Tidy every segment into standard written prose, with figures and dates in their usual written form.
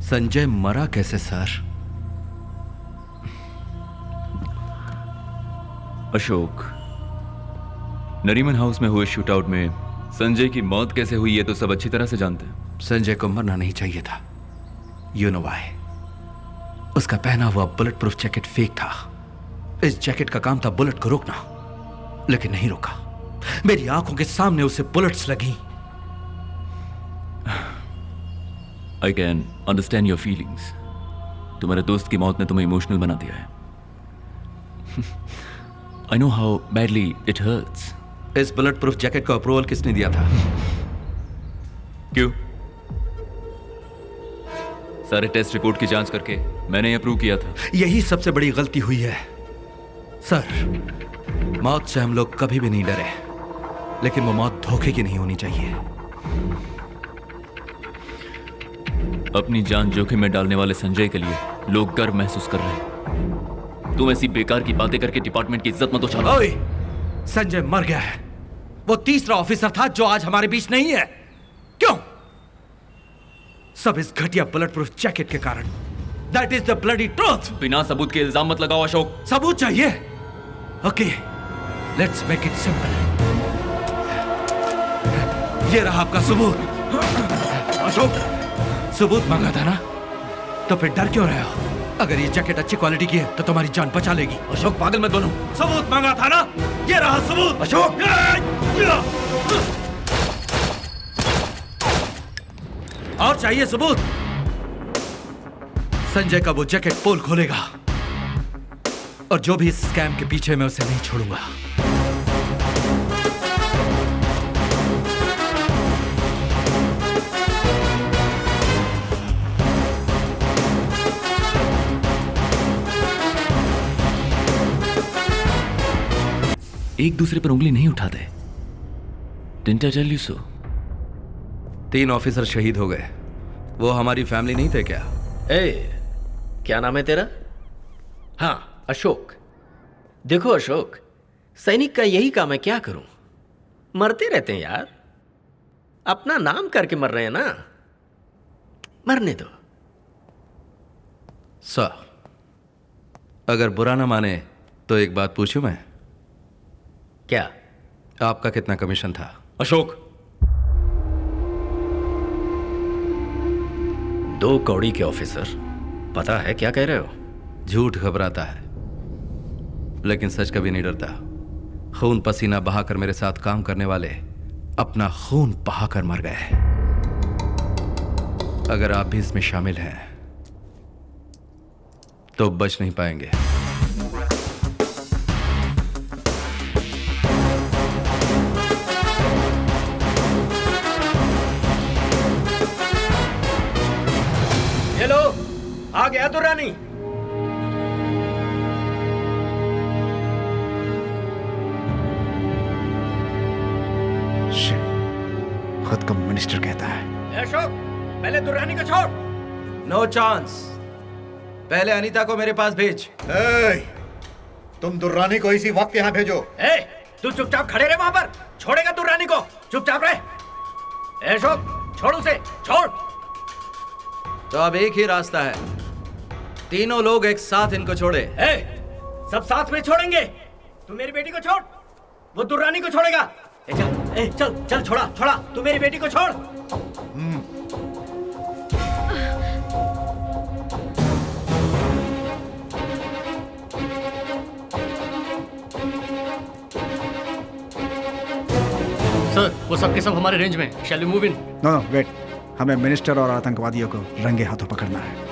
संजय मरा कैसे sir? Ashok, Nariman house में हुए शूटआउट में संजय की मौत कैसे हुई है तो सब अच्छी तरह से जानते हैं। संजय को मरना नहीं चाहिए था। You know why? उसका पहना हुआ बुलेट प्रूफ जैकेट फेक था। इस जैकेट का काम था बुलेट को रोकना, लेकिन नहीं रोका। मेरी आंखों के सामने उसे बुलेट्स लगी। I can understand your feelings. तुम्हारे दोस्त की मौत ने तुम्हें इमोशनल बना दिया है। I know how badly it hurts. इस बुलेट प्रूफ जैकेट को अप्रूवल किसने दिया था? क्यों? सारे टेस्ट रिपोर्ट की जांच करके मैंने अप्रूव किया था। यही सबसे बड़ी गलती हुई है सर। मौत से हम लोग कभी भी नहीं डरे, लेकिन वो मौत धोखे की नहीं होनी चाहिए। अपनी जान जोखिम में डालने वाले संजय के लिए लोग गर्व महसूस कर रहे हैं। तुम ऐसी बेकार की बातें करके डिपार्टमेंट की इज्जत मत उछालो। ओए, संजय मर गया है। वो तीसरा ऑफिसर था जो आज हमारे बीच नहीं है। क्यों? सब इस घटिया बुलेट प्रूफ जैकेट के कारण। That is the bloody truth. बिना सबूत के इल्जाम मत लगाओ अशोक। सबूत चाहिए? Okay, let's make it simple. ये रहा आपका सबूत। अशोक, सबूत मांगा था ना, तो फिर डर क्यों रहे हो? अगर ये जैकेट अच्छी क्वालिटी की है तो तुम्हारी जान बचा लेगी। अशोक, पागल मत बनो। सबूत मांगा था ना, ये रहा सबूत। अशोक, और चाहिए सबूत? संजय का वो जैकेट पोल खोलेगा, और जो भी इस स्कैम के पीछे, मैं उसे नहीं छोड़ूंगा। एक दूसरे पर उंगली नहीं उठाते। Didn't I tell you so? 3 officer शहीद हो गए। वो हमारी फैमिली नहीं थे क्या? क्या नाम है तेरा? हाँ, अशोक। देखो अशोक, सैनिक का यही काम है, क्या करूं? मरते रहते हैं यार। अपना नाम करके मर रहे हैं ना, मरने दो। सर, अगर बुरा ना माने तो एक बात पूछूं मैं? क्या? आपका कितना कमीशन था? अशोक, 2 कौड़ी के ऑफिसर, पता है क्या कह रहे हो? झूठ घबराता है, लेकिन सच कभी नहीं डरता। खून पसीना बहाकर मेरे साथ काम करने वाले अपना खून बहाकर मर गए। अगर आप भी इसमें शामिल हैं तो बच नहीं पाएंगे। हेलो, आ गया तो रानी। खुद को मिनिस्टर कहता है। अशोक, पहले दुर्रानी को छोड़। No chance. पहले अनीता को मेरे पास भेज। तुम दुर्रानी को इसी वक्त यहाँ भेजो। तू चुपचाप खड़े रहे वहां पर। छोड़ेगा दुर्रानी को? चुपचाप रहे। अशोक, छोड़ उसे, छोड़। तो अब एक ही रास्ता है, तीनों लोग एक साथ इनको छोड़े। सब साथ में छोड़ेंगे। तू मेरी बेटी को छोड़, वो दुर्रानी को छोड़ेगा। चल चल चल, छोड़ा छोड़ा। तू मेरी बेटी को छोड़। सर, वो सबके सब हमारे रेंज में। Shall we move in? No no wait, हमें मिनिस्टर और आतंकवादियों को रंगे हाथों पकड़ना है।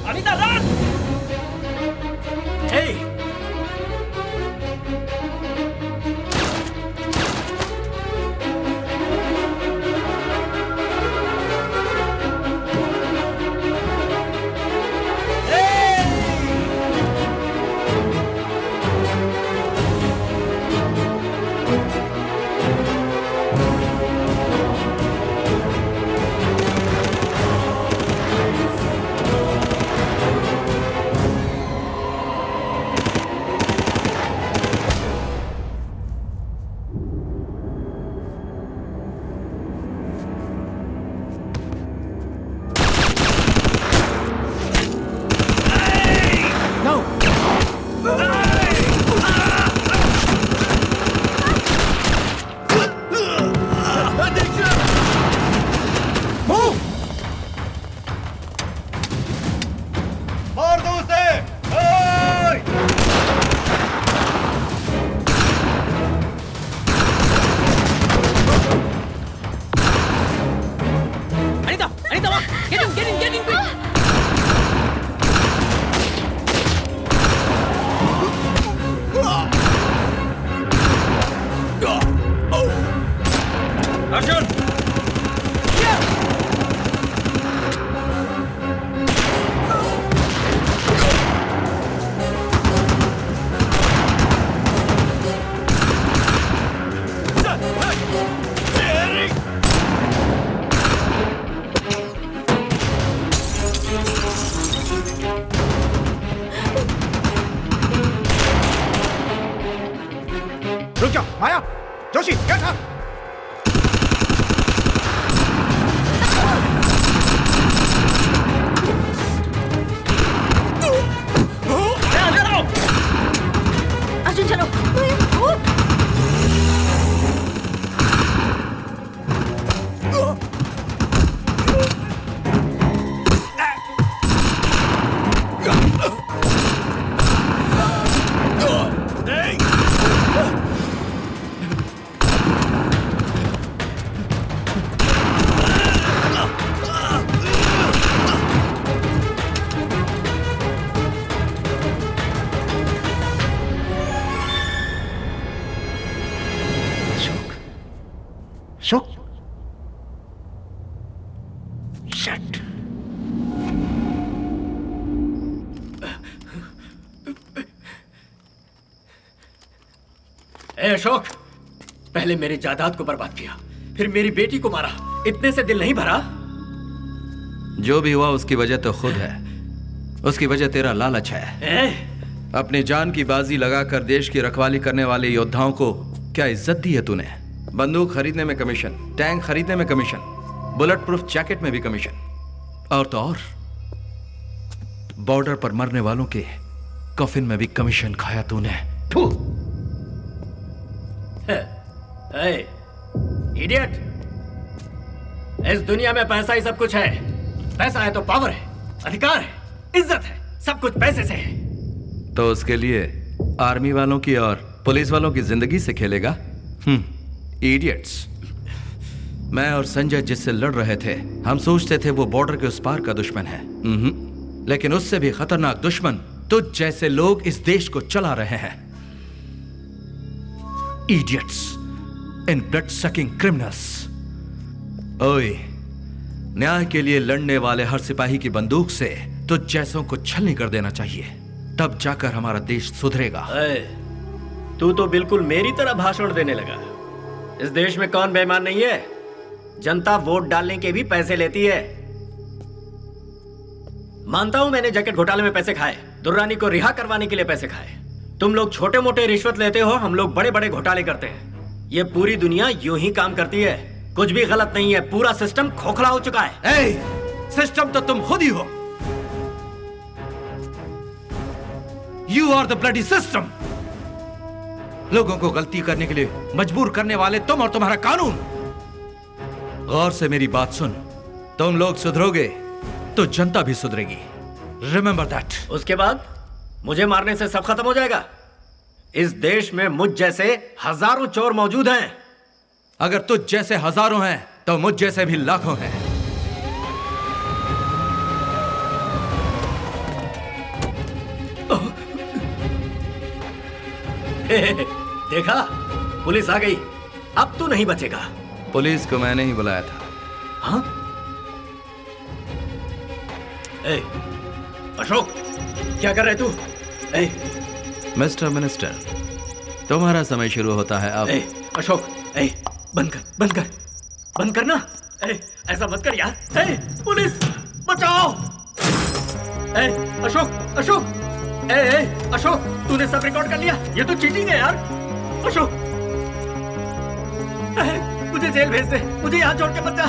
अनीता, रन! रुक जाओ माया, जोशी गेट अप। अर्जुन चलो। अशोक, शिट। ए अशोक, पहले मेरी जायदाद को बर्बाद किया, फिर मेरी बेटी को मारा, इतने से दिल नहीं भरा? जो भी हुआ उसकी वजह तो खुद है। उसकी वजह तेरा लालच है। अपनी जान की बाजी लगाकर देश की रखवाली करने वाले योद्धाओं को क्या इज्जत दी है तूने? बंदूक खरीदने में कमीशन, टैंक खरीदने में कमीशन, बुलेट प्रूफ जैकेट में भी कमीशन, और तो और बॉर्डर पर मरने वालों के कफिन में भी कमीशन खाया तूने। थू। इडियट, इस दुनिया में पैसा ही सब कुछ है। पैसा है तो पावर है, अधिकार है, इज्जत है, सब कुछ पैसे से है। तो उसके लिए आर्मी वालों की और पुलिस वालों की जिंदगी से खेलेगा? इडियट्स। मैं और संजय जिससे लड़ रहे थे, हम सोचते थे वो बॉर्डर के उस पार का दुश्मन है। लेकिन उससे भी खतरनाक दुश्मन तुझ जैसे लोग इस देश को चला रहे हैं। Idiots, in blood sucking criminals. ओए, न्याय के लिए लड़ने वाले हर सिपाही की बंदूक से तुझ जैसों को छलनी कर देना चाहिए, तब जाकर हमारा देश सुधरेगा। तू तो बिल्कुल मेरी तरह भाषण देने लगा। इस देश में कौन बेईमान नहीं है? जनता वोट डालने के भी पैसे लेती है। मानता हूं मैंने जैकेट घोटाले में पैसे खाए, दुर्रानी को रिहा करवाने के लिए पैसे खाए। तुम लोग छोटे मोटे रिश्वत लेते हो, हम लोग बड़े बड़े घोटाले करते हैं। ये पूरी दुनिया यूं ही काम करती है। कुछ भी गलत नहीं है, पूरा सिस्टम खोखला हो चुका है। सिस्टम तो तुम खुद ही हो। You are the bloody system. लोगों को गलती करने के लिए मजबूर करने वाले तुम और तुम्हारा कानून। गौर से मेरी बात सुन, तुम लोग सुधरोगे तो जनता भी सुधरेगी। Remember that. उसके बाद मुझे मारने से सब खत्म हो जाएगा? इस देश में मुझ जैसे हजारों चोर मौजूद हैं। अगर तुझ जैसे हजारों हैं तो मुझ जैसे भी लाखों हैं। देखा, पुलिस आ गई। अब तू नहीं बचेगा। पुलिस को मैंने ही बुलाया था। हाँ? अशोक, क्या कर रहे तू? मिस्टर मिनिस्टर, तुम्हारा समय शुरू होता है अब। अशोक, बंद कर, बंद कर, बंद करना। ऐसा मत कर यार। पुलिस, बचाओ। अशोक, अशोक, अशोक, तूने सब रिकॉर्ड कर लिया? ये तो चीटिंग है यार। अशोक, मुझे जेल भेज दे, मुझे यहाँ छोड़ के मत जा।